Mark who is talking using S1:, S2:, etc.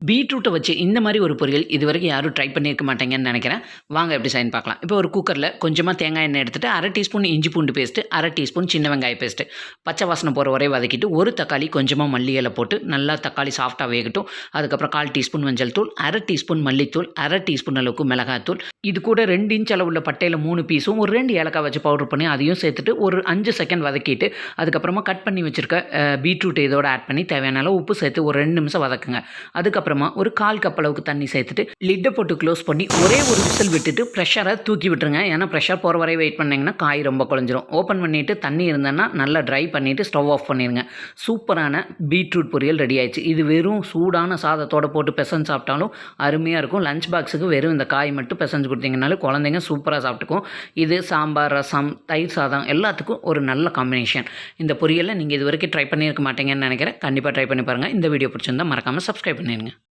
S1: பீட்ரூட்டை வச்சு இந்த மாதிரி ஒரு பொரியல் இது வரைக்கும் யாரும் ட்ரை பண்ணியிருக்க மாட்டேங்கன்னு நினைக்கிறேன். வாங்க எப்படி செய்யன்னு பார்க்கலாம். இப்போ ஒரு குக்கரில் கொஞ்சமாக தேங்காய் எண்ணெய் எடுத்துகிட்டு 1/2 டீஸ்பூன் இஞ்சி பூண்டு பேஸ்ட்டு, 1/2 டீஸ்பூன் சின்ன வெங்காய பேஸ்ட்டு, பச்சை வாசனை போகிற வரை வதக்கிட்டு ஒரு தக்காளி கொஞ்சமாக மல்லி இலை போட்டு நல்லா தக்காளி சாஃப்டாக வேகட்டும். அதுக்கப்புறம் 1/4 டீஸ்பூன் மஞ்சள் தூள், 1/2 டீஸ்பூன் மல்லித்தூள், 1/2 டீஸ்பூன் அளவுக்கு மிளகாத்தூள், இது கூட 2 இன்ச் அளவுள்ள பட்டையில் 3 பீஸும் ஒரு 2 ஏலக்காய் வச்சு பவுடர் பண்ணி அதையும் சேர்த்துட்டு ஒரு 5 செகண்ட் வதக்கிட்டு அதுக்கப்புறமா கட் பண்ணி வச்சுருக்க பீட்ரூட் இதோட ஆட் பண்ணி தேவையான அளவு உப்பு சேர்த்து ஒரு 2 நிமிஷம் வதக்குங்க. அதுக்கப்புறமா ஒரு 1/4 கப் அளவுக்கு தண்ணி சேர்த்துட்டு லிட்டை போட்டு க்ளோஸ் பண்ணி ஒரே ஒரு விசில் விட்டுட்டு ப்ரெஷரை தூக்கி விட்டுருங்க. ஏன்னா ப்ரெஷர் போகிற வரை வெயிட் பண்ணிங்கன்னா காய் ரொம்ப குழஞ்சிரும். ஓப்பன் பண்ணிவிட்டு தண்ணி இருந்தேன்னா நல்லா ட்ரை பண்ணிவிட்டு ஸ்டவ் ஆஃப் பண்ணிடுங்க. சூப்பரான பீட்ரூட் பொரியல் ரெடி ஆயிடுச்சு. இது வெறும் சூடான சாதத்தோடு போட்டு பிசைஞ்சு சாப்பிட்டாலும் அருமையாக இருக்கும். லஞ்ச் பாக்ஸுக்கு வெறும் இந்த காய் மட்டும் பிசைஞ்சு கொடுத்தீங்கனாலும் குழந்தைங்க சூப்பராக சாப்பிட்டுக்கும். இது சாம்பார், ரசம், தயிர் சாதம் எல்லாத்துக்கும் ஒரு நல்ல காம்பினேஷன். இந்த பொரியலை நீங்கள் இது வரைக்கும் ட்ரை பண்ணியிருக்க மாட்டீங்கன்னு நினைக்கிறேன். கண்டிப்பாக ட்ரை பண்ணி பாருங்கள். இந்த வீடியோ பிடிச்சிருந்தால் மறக்காமல் சப்ஸ்கிரைப் பண்ணிடுங்க.